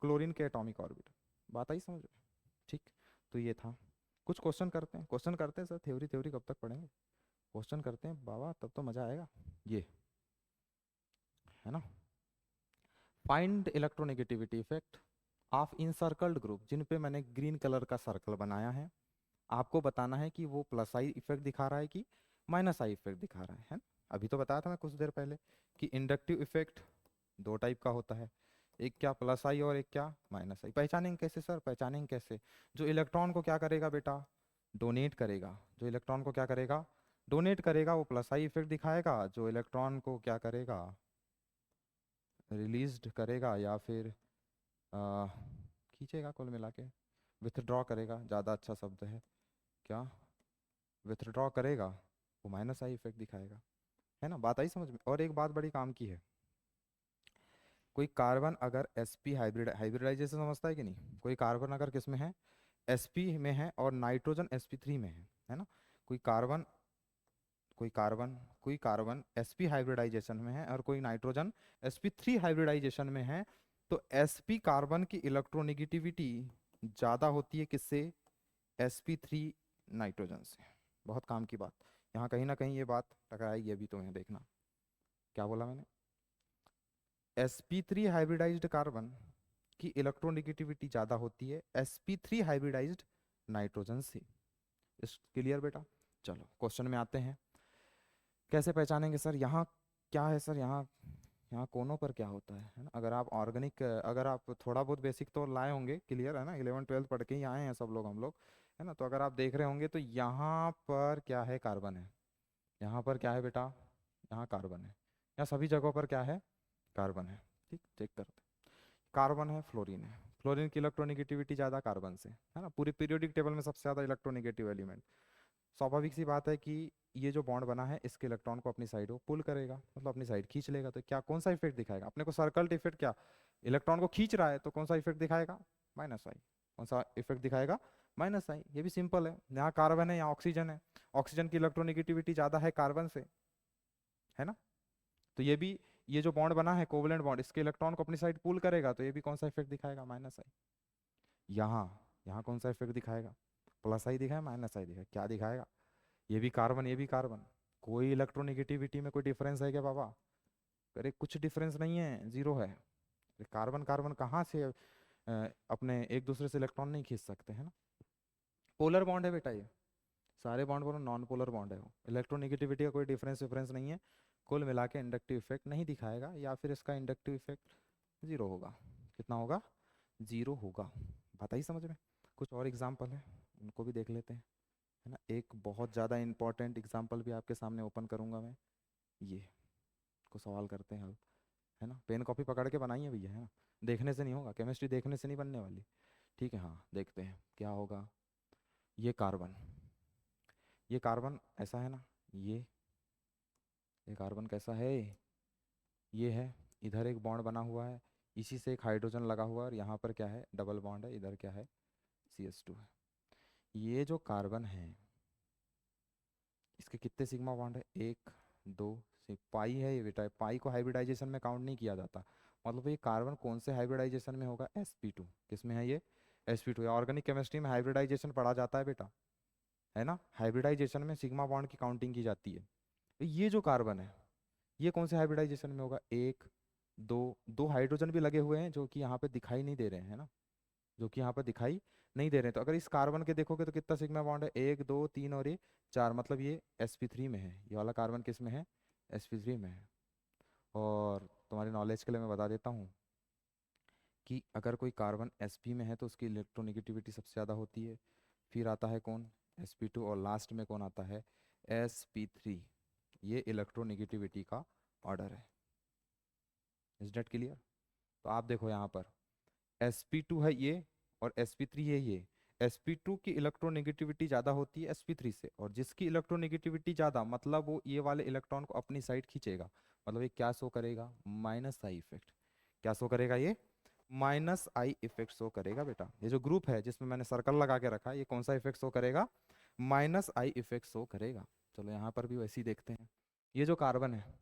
S1: क्लोरीन के एटॉमिक ऑर्बिटल। बात आई समझ में? ठीक, तो ये था। कुछ क्वेश्चन करते हैं सर, थ्योरी थ्योरी कब तक पढ़ेंगे? क्वेश्चन करते हैं बाबा, तब तो मजा आएगा। ये है ना, find electronegativity effect of encircled group, जिन पे मैंने ग्रीन कलर का सर्कल बनाया है, आपको बताना है कि वो प्लस आई इफेक्ट दिखा रहा है कि माइनस आई इफेक्ट दिखा रहा है। अभी तो बताया था मैं कुछ देर पहले कि इंडक्टिव इफेक्ट 2 टाइप का होता है, एक क्या प्लस आई और एक क्या माइनस आई। पहचानेंगे कैसे सर? पहचानेंगे कैसे? जो इलेक्ट्रॉन को क्या करेगा बेटा? डोनेट करेगा। जो इलेक्ट्रॉन को क्या करेगा? डोनेट करेगा, वो प्लस आई इफेक्ट दिखाएगा। जो इलेक्ट्रॉन को क्या करेगा? रिलीज्ड करेगा या फिर खींचेगा, कुल मिला के विथड्रॉ करेगा, ज़्यादा अच्छा शब्द है, क्या विथड्रॉ करेगा, वो माइनस आई इफेक्ट दिखाएगा, है ना। बात आई समझ में? और एक बात बड़ी काम की है, कोई कार्बन अगर sp हाइब्रिडाइजेशन समझता है कि नहीं? कोई कार्बन अगर किस में है? sp में है और नाइट्रोजन sp3 में है ना। कोई कार्बन कोई कार्बन sp हाइब्रिडाइजेशन में है और कोई नाइट्रोजन sp3 हाइब्रिडाइजेशन में है, तो sp कार्बन की इलेक्ट्रोनेगेटिविटी ज़्यादा होती है किससे? sp3 नाइट्रोजन से। बहुत काम की बात, यहाँ कहीं ना कहीं ये बात टकराएगी, अभी तुम्हें देखना। क्या बोला मैंने? sp3 हाइब्रिडाइज्ड कार्बन की इलेक्ट्रोनेगेटिविटी ज़्यादा होती है sp3 हाइब्रिडाइज्ड नाइट्रोजन से। इस क्लियर बेटा? चलो क्वेश्चन में आते हैं। कैसे पहचानेंगे सर? यहाँ क्या है सर? यहाँ यहाँ कोनों पर क्या होता है ना? अगर आप ऑर्गेनिक, अगर आप थोड़ा बहुत बेसिक तो लाए होंगे, क्लियर है ना, 11th 12th पढ़ के ही आए हैं सब लोग, हम लोग, है ना? तो अगर आप देख रहे होंगे तो यहाँ पर क्या है? कार्बन है। यहाँ पर क्या है बेटा? यहाँ कार्बन है। यहाँ सभी जगहों पर क्या है? कार्बन है। ठीक, चेक करते हैं। कार्बन है, फ्लोरीन है। फ्लोरीन की इलेक्ट्रोनेगेटिविटी ज़्यादा कार्बन से, है ना? पूरी पीरियोडिक टेबल में सबसे ज़्यादा इलेक्ट्रोनेगेटिव एलिमेंट। स्वाभाविक सी बात है कि ये जो बॉन्ड बना है इसके इलेक्ट्रॉन को अपनी साइड वो पुल करेगा, मतलब अपनी साइड खींच लेगा। तो क्या, कौन सा इफेक्ट दिखाएगा अपने को? Circle effect. क्या इलेक्ट्रॉन को खींच रहा है तो कौन सा इफेक्ट दिखाएगा? माइनस आई। कौन सा इफेक्ट दिखाएगा? माइनस आई। ये भी सिंपल है। यहाँ कार्बन है, यहाँ ऑक्सीजन है। ऑक्सीजन की इलेक्ट्रोनेगेटिविटी ज़्यादा है कार्बन से, है ना? तो ये भी, ये जो बॉन्ड बना है कोवलेंट बॉन्ड, इसके इलेक्ट्रॉन को अपनी साइड पुल करेगा, तो ये भी कौन सा इफेक्ट दिखाएगा? माइनस आई। यहाँ यहाँ कौन सा इफेक्ट दिखाएगा? प्लस आई दिखाएगा, माइनस आई दिखाएगा? क्या दिखाएगा? ये भी कार्बन, ये भी कार्बन। कोई इलेक्ट्रोनेगेटिविटी में कोई डिफरेंस है क्या बाबा? अरे कुछ डिफरेंस नहीं है, जीरो है। कार्बन कार्बन कहाँ से अपने एक दूसरे से इलेक्ट्रॉन नहीं खींच सकते, है ना? पोलर बॉन्ड है बेटा ये। सारे बॉन्ड बोलो नॉन पोलर बॉन्ड है वो। इलेक्ट्रोनेगेटिविटी का कोई डिफरेंस नहीं है। कुल मिला के इंडक्टिव इफेक्ट नहीं दिखाएगा, या फिर इसका इंडक्टिव इफेक्ट जीरो होगा। कितना होगा? जीरो होगा। बात आई समझ में? कुछ और एग्जाम्पल है, उनको भी देख लेते हैं, है ना? एक बहुत ज़्यादा इंपॉर्टेंट एग्जाम्पल भी आपके सामने ओपन करूंगा मैं। ये को सवाल करते हैं हल, है ना? पेन कॉपी पकड़ के बनाइए भैया, है ना? देखने से नहीं होगा, केमिस्ट्री देखने से नहीं बनने वाली। ठीक है, हाँ देखते हैं क्या होगा। ये कार्बन ऐसा है ना, ये कार्बन कैसा है? ये है, इधर एक बॉन्ड बना हुआ है, इसी से एक हाइड्रोजन लगा हुआ है, और यहाँ पर क्या है? डबल बॉन्ड है, इधर क्या है? CH2 है। ये जो कार्बन है इसके कितने सिग्मा बॉन्ड है? एक, दो, पाई है ये बेटा। पाई को हाइब्रिडाइजेशन में काउंट नहीं किया जाता। मतलब ये कार्बन कौन से हाइब्रिडाइजेशन में होगा? sp2। किस में है ये? sp2। ऑर्गेनिक केमिस्ट्री में हाइब्रिडाइजेशन पढ़ा जाता है बेटा, है ना? हाइब्रिडाइजेशन में सिग्मा बॉन्ड की काउंटिंग की जाती है। तो ये जो कार्बन है ये कौन से हाइब्रिडाइजेशन में होगा? एक, दो, दो हाइड्रोजन भी लगे हुए हैं जो कि यहाँ पे दिखाई नहीं दे रहे हैं, है ना? जो कि यहाँ पर दिखाई नहीं दे रहे हैं। तो अगर इस कार्बन के देखोगे तो कितना सिग्मा बॉन्ड है? एक, दो, तीन और ये चार, मतलब ये sp3 में है। ये वाला कार्बन किस में है? sp3 में है। और तुम्हारी नॉलेज के लिए मैं बता देता हूँ कि अगर कोई कार्बन sp में है तो उसकी इलेक्ट्रोनेगेटिविटी सबसे ज़्यादा होती है। फिर आता है कौन? sp2। और लास्ट में कौन आता है? sp3। ये इलेक्ट्रोनेगेटिविटी का ऑर्डर है। Is that clear? तो आप देखो यहाँ पर sp2 है ये, और sp3 है ये। sp2 की इलेक्ट्रोनेगेटिविटी ज़्यादा होती है sp3 से, और जिसकी इलेक्ट्रोनेगेटिविटी ज़्यादा मतलब वो ये वाले इलेक्ट्रॉन को अपनी साइड खींचेगा। मतलब ये क्या शो करेगा? Minus I effect. क्या शो करेगा ये? माइनस आई इफेक्ट शो करेगा बेटा। ये जो ग्रुप है जिसमें मैंने सर्कल लगा के रखा है, ये कौन सा इफेक्ट शो करेगा? माइनस आई इफेक्ट शो करेगा। चलो यहाँ पर भी वैसे ही देखते हैं। ये जो कार्बन है,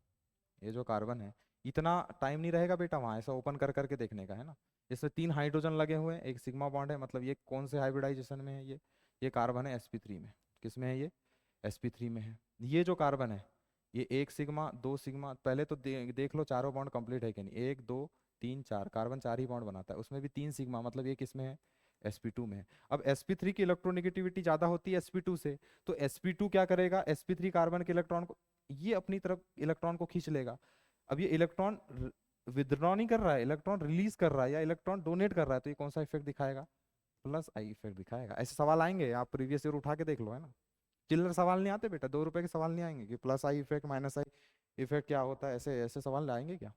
S1: ये जो कार्बन है, इतना टाइम नहीं रहेगा बेटा वहाँ ऐसा ओपन कर करके देखने का, है ना? इसमें तीन हाइड्रोजन लगे हुए हैं, एक सिग्मा बॉन्ड है, मतलब ये कौन से हाइब्रिडाइजेशन में है? ये कार्बन है sp3 में। किस में है ये? sp3 में है। ये जो कार्बन है ये एक सिग्मा, दो सिग्मा, पहले तो देख लो चारों बॉन्ड कंप्लीट है कि नहीं। एक, दो, तीन, चार, कार्बन चार ही बॉन्ड बनाता है, उसमें भी तीन सिग्मा, मतलब ये किस में है? sp2 में है। अब sp3 की इलेक्ट्रोनेगेटिविटी ज्यादा होती है sp2 से, तो sp2 क्या करेगा? sp3 कार्बन के इलेक्ट्रॉन को ये अपनी तरफ इलेक्ट्रॉन को खींच लेगा। अब ये इलेक्ट्रॉन विदड्रॉ नहीं कर रहा है, इलेक्ट्रॉन रिलीज कर रहा है या इलेक्ट्रॉन डोनेट कर रहा है, तो ये कौन सा इफेक्ट दिखाएगा? प्लस आई इफेक्ट दिखाएगा। ऐसे सवाल आएंगे, आप प्रीवियस ईयर उठा के देख लो, है ना? चिल्लर सवाल नहीं आते बेटा, 2 रुपए के सवाल नहीं आएंगे कि plus I effect minus I effect क्या होता है। ऐसे ऐसे सवाल आएंगे क्या?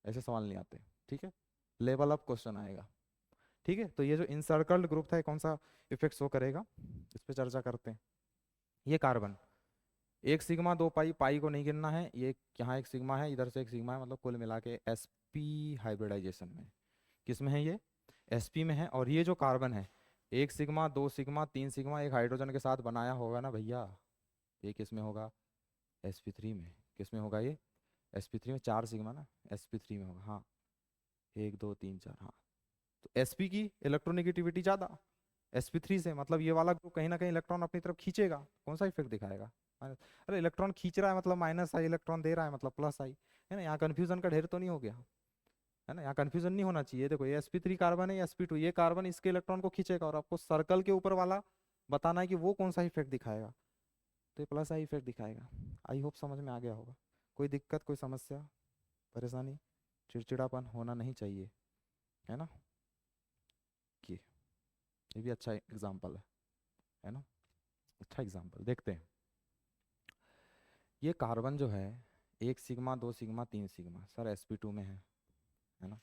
S1: ऐसे सवाल नहीं आते। ठीक है, लेवल अप क्वेश्चन आएगा। ठीक है, तो ये जो इनसर्कल्ड ग्रुप था ये कौन सा इफेक्ट शो करेगा, इस पर चर्चा करते हैं। ये कार्बन एक सिग्मा, दो पाई, पाई को नहीं गिनना है, ये यहाँ एक सिग्मा है, इधर से एक सिग्मा है, मतलब कुल मिला के sp हाइब्रिडाइजेशन में। किस में है ये? sp में है। और ये जो कार्बन है एक सिग्मा, दो सिग्मा, तीन सिग्मा, एक हाइड्रोजन के साथ बनाया होगा ना भैया, ये किस में होगा? sp3 में। किस में होगा ये? sp3 में। चार सिग्मा ना, sp3 में होगा। हाँ, एक, दो, तीन, चार। हाँ, तो sp की इलेक्ट्रोनेगेटिविटी ज़्यादा, sp3 से, मतलब ये वाला ग्रुप कहीं ना कहीं इलेक्ट्रॉन अपनी तरफ खींचेगा, कौन सा इफेक्ट दिखाएगा? अरे इलेक्ट्रॉन खींच रहा है मतलब माइनस आई, इलेक्ट्रॉन दे रहा है मतलब प्लस आई, है ना? यहाँ कंफ्यूजन का ढेर तो नहीं हो गया, है ना? यहाँ कंफ्यूजन नहीं होना चाहिए। देखो ये sp3 कार्बन है, sp2, ये कार्बन इसके इलेक्ट्रॉन को खींचेगा, और आपको सर्कल के ऊपर वाला बताना है कि वो कौन सा इफेक्ट दिखाएगा। तो ये प्लस आई इफेक्ट दिखाएगा। आई होप समझ में आ गया होगा। कोई दिक्कत, कोई समस्या, परेशानी, चिड़चिड़ापन होना नहीं चाहिए, है ना? ये भी अच्छा एग्जाम्पल है ना? अच्छा एग्जाम्पल देखते हैं। ये कार्बन जो है, 1 sigma 2 sigma 3 sigma sir sp2 में है ना?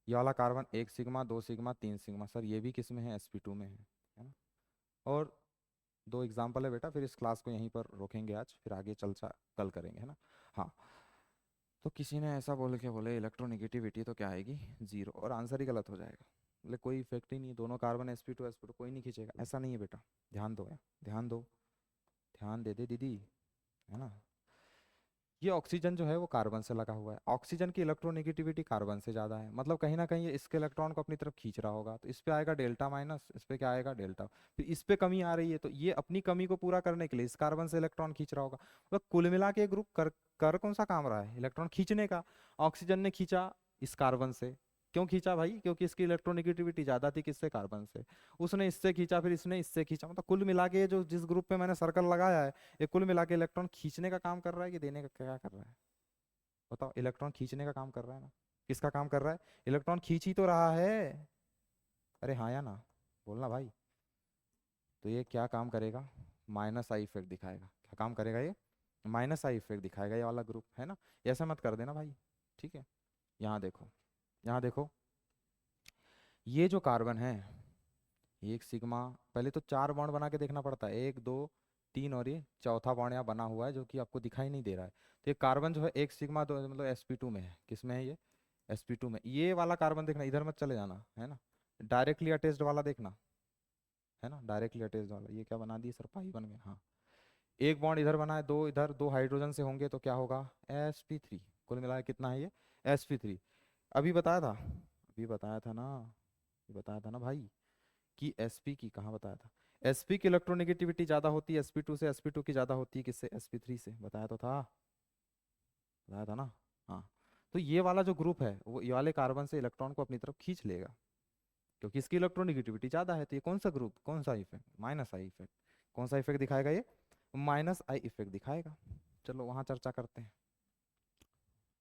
S1: ये वाला carbon 1 sigma 2 sigma 3 sigma sir ये भी किस में है? sp2 में है ना? और दो एग्जाम्पल है बेटा, फिर इस क्लास को यहीं पर रोकेंगे आज, फिर आगे चर्चा कल करेंगे, है ना? हाँ, तो किसी ने ऐसा बोल के बोले इलेक्ट्रोनेगेटिविटी तो क्या आएगी? 0, और आंसर ही गलत हो जाएगा। बोले कोई इफेक्ट ही नहीं, दोनों कार्बन sp2 कोई नहीं खींचेगा, ऐसा नहीं है बेटा। ध्यान दो, ध्यान दो, ध्यान दे दे दीदी, है ना? ये ऑक्सीजन जो है वो कार्बन से लगा हुआ है, ऑक्सीजन की इलेक्ट्रोनेगेटिविटी कार्बन से ज़्यादा है, मतलब कहीं ना कहीं ये इसके इलेक्ट्रॉन को अपनी तरफ खींच रहा होगा, तो इस पे आएगा डेल्टा माइनस, इस पे क्या आएगा? डेल्टा। फिर इस पे कमी आ रही है, तो ये अपनी कमी को पूरा करने के लिए इस कार्बन से इलेक्ट्रॉन खींच रहा होगा। मतलब कुल मिला के ग्रुप कर कौन सा काम रहा है? इलेक्ट्रॉन खींचने का। ऑक्सीजन ने खींचा इस कार्बन से, क्यों खींचा भाई? क्योंकि इसकी इलेक्ट्रोनेगेटिविटी ज्यादा थी किससे? कार्बन से। उसने इससे खींचा, फिर इसने इससे खींचा, मतलब कुल मिला के जो जिस ग्रुप पे मैंने सर्कल लगाया है, ये कुल मिला के इलेक्ट्रॉन खींचने का काम कर रहा है कि देने का क्या कर रहा है? बताओ, इलेक्ट्रॉन खींचने का काम कर रहा है ना? किसका काम कर रहा है? इलेक्ट्रॉन खींच ही तो रहा है। अरे हाँ या ना, बोलना भाई। तो ये क्या काम करेगा? माइनस आई इफेक्ट दिखाएगा। क्या काम करेगा ये? माइनस आई इफेक्ट दिखाएगा, ये वाला ग्रुप, है ना? ऐसा मत कर देना भाई, ठीक है? यहाँ देखो, यहाँ देखो, ये जो कार्बन है, 1 सिग्मा, पहले तो 4 बॉन्ड बना के देखना पड़ता है, 1 2 3, और ये चौथा बॉन्ड यहाँ बना हुआ है जो कि आपको दिखाई नहीं दे रहा है। तो ये कार्बन जो है 1 सिग्मा 2 मतलब sp2 में है। किस में है ये? sp2 में। ये वाला कार्बन देखना, इधर मत चले जाना, है ना? डायरेक्टली अटैच्ड वाला देखना, है ना? डायरेक्टली अटैच्ड वाला, ये क्या बना दिए सर? पाई बन गए, हाँ। एक बॉन्ड इधर बना है, दो इधर, दो हाइड्रोजन से होंगे तो क्या होगा? sp3। कुल मिला के कितना है ये? sp3। अभी बताया था, अभी बताया था ना, अभी बताया था ना भाई, कि sp की, कहाँ बताया था? sp की इलेक्ट्रोनेगेटिविटी ज्यादा होती है sp2 से, sp2 की ज्यादा होती है किससे? sp3 से। बताया तो था, बताया था ना? हाँ। तो ये वाला जो ग्रुप है वो ये वाले कार्बन से इलेक्ट्रॉन को अपनी तरफ खींच लेगा, क्योंकि इसकी इलेक्ट्रोनेगेटिविटी ज्यादा है। तो ये कौन सा ग्रुप, कौन सा इफेक्ट? Minus I effect. कौन सा इफेक्ट दिखाएगा ये? माइनस आई इफेक्ट दिखाएगा। चलो वहां चर्चा करते हैं।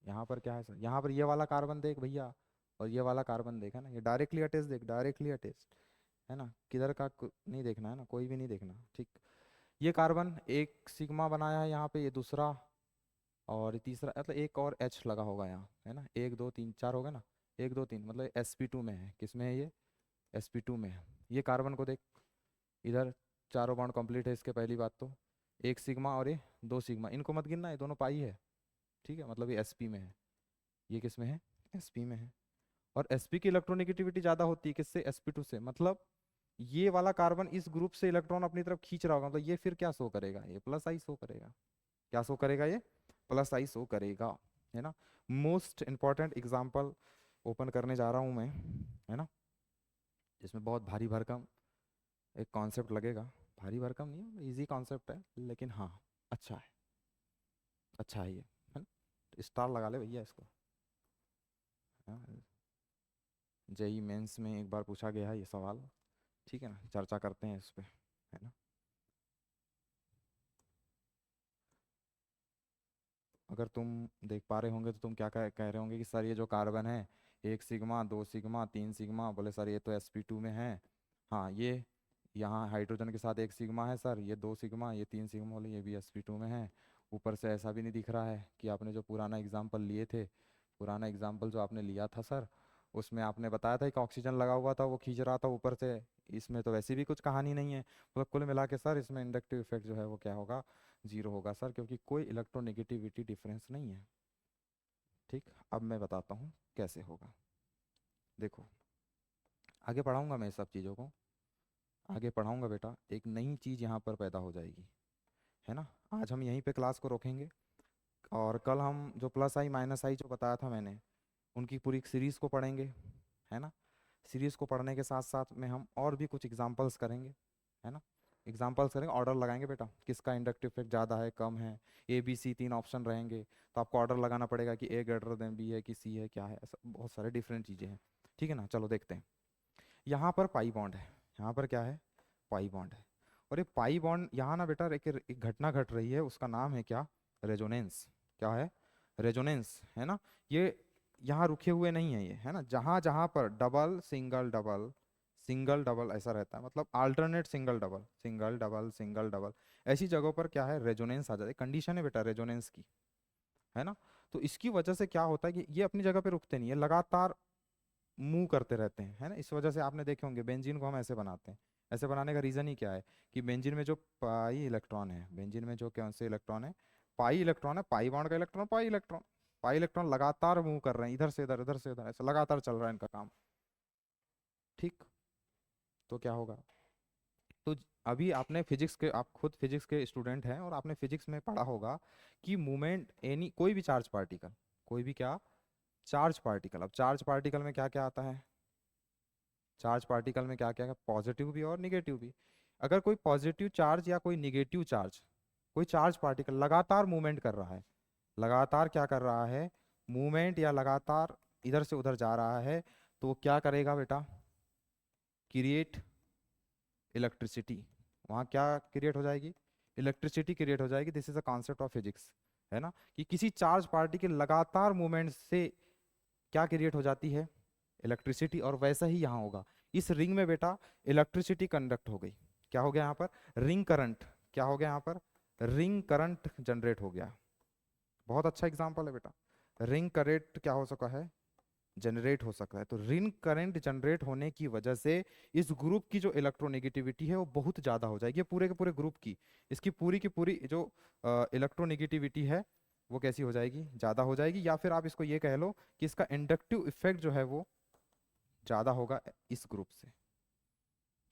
S1: यहाँ पर क्या है सर? यहाँ पर ये वाला कार्बन देख भैया, और ये वाला कार्बन देख, है ना? ये डायरेक्टली अटैच देख, डायरेक्टली अटैच, है ना? किधर का नहीं देखना, है ना? कोई भी नहीं देखना, ठीक? ये कार्बन 1 सिग्मा बनाया है यहाँ पे, ये दूसरा, और ये तीसरा, मतलब एक और H लगा होगा यहाँ, है ना? 1 2 3 4 हो गया ना? 1 2 3 मतलब sp2 में है। किस में है ये? sp2 में है। ये कार्बन को देख, इधर चारों बॉन्ड कंप्लीट है इसके। पहली बात तो 1 सिग्मा और ये 2 सिग्मा, इनको मत गिनना, ये दोनों पाई है, ठीक है? मतलब ये sp में है। ये किस में है? sp में है। और sp की इलेक्ट्रोनेगेटिविटी ज्यादा होती है किससे? sp2 से। मतलब ये वाला कार्बन इस ग्रुप से इलेक्ट्रॉन अपनी तरफ खींच रहा होगा, तो ये फिर क्या शो करेगा? ये प्लस आई शो करेगा। क्या शो करेगा ये? प्लस आई शो करेगा, है ना? मोस्ट इंपॉर्टेंट एग्जाम्पल ओपन करने जा रहा हूँ मैं, है ना? जिसमें बहुत भारी भरकम एक कॉन्सेप्ट लगेगा। भारी भरकम नहीं है, इजी कॉन्सेप्ट है, लेकिन हाँ अच्छा है, अच्छा है ये, है ना? स्टार लगा ले भैया इसको। जेई मेंस में एक बार पूछा गया है ये सवाल, ठीक है ना? चर्चा करते हैं इस पे, है ना? अगर तुम देख पा रहे होंगे तो तुम क्या कह रहे होंगे कि सर ये जो कार्बन है 1 सिग्मा 2 सिग्मा 3 सिग्मा, बोले सर ये तो sp2 में है। हाँ, ये यहाँ हाइड्रोजन के साथ 1 सिग्मा है सर, ये 2 सिग्मा, ये 3 सिग्मा, बोले ये भी sp2 में है। ऊपर से ऐसा भी नहीं दिख रहा है कि आपने जो पुराना एग्जाम्पल लिए थे, पुराना एग्जाम्पल जो आपने लिया था सर, उसमें आपने बताया था कि ऑक्सीजन लगा हुआ था वो खींच रहा था ऊपर से। इसमें तो वैसी भी कुछ कहानी नहीं है। मतलब कुल मिला के सर इसमें इंडक्टिव इफेक्ट जो है वो क्या होगा? 0 होगा सर, क्योंकि कोई इलेक्ट्रोनेगेटिविटी डिफरेंस नहीं है। ठीक, अब मैं बताता हूँ कैसे होगा। देखो, आगे पढ़ाऊंगा मैं इस सब चीज़ों को, आगे पढ़ाऊंगा बेटा, एक नई चीज़ यहाँ पर पैदा हो जाएगी, है ना? आज हम यहीं पे क्लास को रोकेंगे, और कल हम जो प्लस आई माइनस आई जो बताया था मैंने, उनकी पूरी सीरीज को पढ़ेंगे, है ना? सीरीज को पढ़ने के साथ साथ में हम और भी कुछ एग्जांपल्स करेंगे, है ना। एग्जांपल्स करेंगे, ऑर्डर लगाएंगे बेटा, किसका इंडक्टिव इफेक्ट ज़्यादा है कम है, ए बी सी 3 ऑप्शन रहेंगे, तो आपको ऑर्डर लगाना पड़ेगा कि ए ग्रेटर देन बी है कि सी है क्या है, ऐसा बहुत सारे डिफरेंट चीज़ें हैं, ठीक है ना। चलो देखते हैं। यहाँ पर पाई बॉन्ड है, यहाँ पर क्या है, पाई बॉन्ड है। और ये पाई बॉन्ड यहाँ ना बेटा एक घटना घट रही है, उसका नाम है क्या, रेजोनेंस। क्या है, रेजोनेंस, है ना। ये यहाँ रुके हुए नहीं है ये, है ना। जहाँ जहाँ पर double single double single double ऐसा रहता है, मतलब alternate single double single double single double, ऐसी जगहों पर क्या है, रेजोनेंस आ जाता है। कंडीशन है बेटा रेजोनेंस की, है ना। तो इसकी वजह से क्या होता है कि ये अपनी जगह पे रुकते नहीं है, लगातार मूव करते रहते हैं, है ना। इस वजह से आपने देखे होंगे बेंजीन को हम ऐसे बनाते हैं। ऐसे बनाने का रीजन ही क्या है कि बेंजीन में जो पाई इलेक्ट्रॉन है, बेंजीन में जो कौन से इलेक्ट्रॉन है, पाई इलेक्ट्रॉन है, पाई बॉन्ड का इलेक्ट्रॉन, पाई इलेक्ट्रॉन लगातार मूव कर रहे हैं, इधर से इधर, इधर से इधर, ऐसा लगातार चल रहा है इनका काम, ठीक। तो क्या होगा, तो अभी आपने फिजिक्स के, आप खुद फिजिक्स के स्टूडेंट हैं और आपने फिजिक्स में पढ़ा होगा कि मूवमेंट एनी, कोई भी चार्ज पार्टिकल, कोई भी क्या, चार्ज पार्टिकल। अब चार्ज पार्टिकल में क्या क्या आता है, चार्ज पार्टिकल में क्या क्या है, पॉजिटिव भी और निगेटिव भी। अगर कोई पॉजिटिव चार्ज या कोई निगेटिव चार्ज, कोई चार्ज पार्टिकल लगातार मूवमेंट कर रहा है, लगातार क्या कर रहा है, मूवमेंट, या लगातार इधर से उधर जा रहा है, तो वो क्या करेगा बेटा, क्रिएट इलेक्ट्रिसिटी। वहाँ क्या क्रिएट हो जाएगी, इलेक्ट्रिसिटी क्रिएट हो जाएगी। This is a concept of physics, है ना, कि किसी चार्ज पार्टिकल लगातार मूवमेंट से क्या क्रिएट हो जाती है, इलेक्ट्रिसिटी। और वैसा ही यहाँ होगा, इस रिंग में बेटा इलेक्ट्रिसिटी कंडक्ट हो गई, क्या हो गया यहाँ पर, रिंग करंट, क्या हो गया यहाँ पर, रिंग करंट जनरेट हो गया। बहुत अच्छा एग्जांपल है बेटा, रिंग करंट क्या हो सका है, जनरेट हो सकता है। तो रिंग करंट जनरेट होने की वजह से इस ग्रुप की जो इलेक्ट्रोनेगेटिविटी है वो बहुत ज़्यादा हो जाएगी, पूरे के पूरे ग्रुप की, इसकी पूरी की पूरी जो इलेक्ट्रोनेगेटिविटी है वो कैसी हो जाएगी, ज़्यादा हो जाएगी। या फिर आप इसको ये कह लो कि इसका इंडक्टिव इफेक्ट जो है वो ज़्यादा होगा इस ग्रुप से,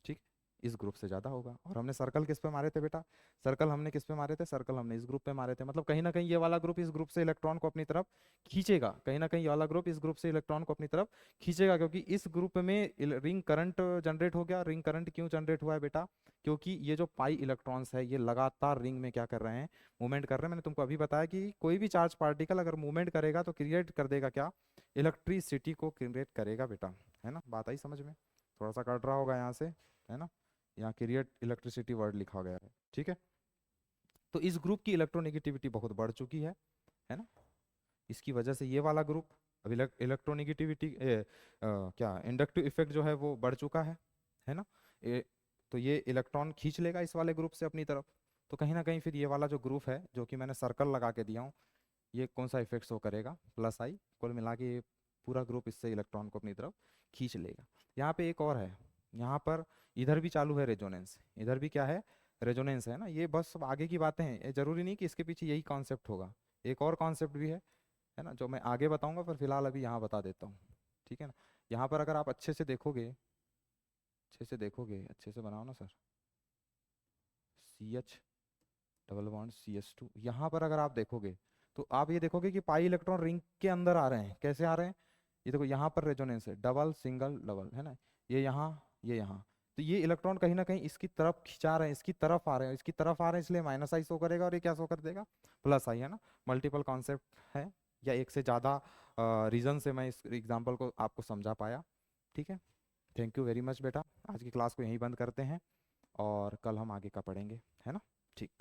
S1: ठीक, इस ग्रुप से ज़्यादा होगा। और हमने सर्कल किस पे मारे थे बेटा, सर्कल हमने किस पे मारे थे, सर्कल हमने इस ग्रुप पे मारे थे। मतलब कहीं ना कहीं ये वाला ग्रुप इस ग्रुप से इलेक्ट्रॉन को अपनी तरफ खींचेगा, कहीं ना कहीं ये वाला ग्रुप इस ग्रुप से इलेक्ट्रॉन को अपनी तरफ खींचेगा, क्योंकि इस ग्रुप में रिंग करंट जनरेट हो गया। रिंग करंट क्यों जनरेट हुआ है बेटा, क्योंकि ये जो पाई इलेक्ट्रॉन्स है ये लगातार रिंग में क्या कर रहे हैं, मूवमेंट कर रहे हैं। मैंने तुमको अभी बताया कि कोई भी चार्ज पार्टिकल अगर मूवमेंट करेगा तो क्रिएट कर देगा क्या, इलेक्ट्रिसिटी को क्रिएट करेगा बेटा, है ना। बात आई समझ में, थोड़ा सा कट रहा होगा यहाँ से, है ना। यहाँ क्रिएट इलेक्ट्रिसिटी वर्ड लिखा गया है, ठीक है। तो इस ग्रुप की इलेक्ट्रोनेगेटिविटी बहुत बढ़ चुकी है ना। इसकी वजह से ये वाला ग्रुप, अब इलेक्ट्रोनेगेटिविटी क्या इंडक्टिव इफेक्ट जो है वो बढ़ चुका है ना। तो ये इलेक्ट्रॉन खींच लेगा इस वाले ग्रुप से अपनी तरफ। तो कहीं ना कहीं फिर ये वाला जो ग्रुप है जो कि मैंने सर्कल लगा के दिया हूँ, ये कौन सा इफेक्ट शो करेगा, प्लस आई। कुल मिला के ये पूरा ग्रुप इससे इलेक्ट्रॉन को अपनी तरफ खींच लेगा। यहाँ पे एक और है, यहाँ पर इधर भी चालू है रेजोनेंस, इधर भी क्या है, रेजोनेंस, है ना। ये बस सब आगे की बातें हैं, ये जरूरी नहीं कि इसके पीछे यही कॉन्सेप्ट होगा, एक और कॉन्सेप्ट भी है ना, जो मैं आगे बताऊंगा, पर फिलहाल अभी यहाँ बता देता हूँ, ठीक है ना। यहाँ पर अगर आप अच्छे से देखोगे, अच्छे से देखोगे, अच्छे से बनाओ ना sir, CH double bond CH2, यहाँ पर अगर आप देखोगे तो आप ये देखोगे कि पाई इलेक्ट्रॉन रिंग के अंदर आ रहे हैं। कैसे आ रहे हैं, ये देखो यहाँ पर रेजोनेंस है, डबल सिंगल डबल, है ना, ये यहाँ, ये यहाँ। तो ये इलेक्ट्रॉन कहीं ना कहीं इसकी तरफ खिंचा रहे हैं, इसकी तरफ आ रहे हैं, इसकी तरफ आ रहे हैं, इसलिए माइनस आई शो करेगा, और ये क्या शो कर देगा, प्लस आई, है ना। मल्टीपल कॉन्सेप्ट है, या एक से ज़्यादा रीजन से मैं इस एग्जाम्पल को आपको समझा पाया, ठीक है। थैंक यू वेरी मच बेटा, आज की क्लास को यहीं बंद करते हैं और कल हम आगे का पढ़ेंगे, है ना, ठीक।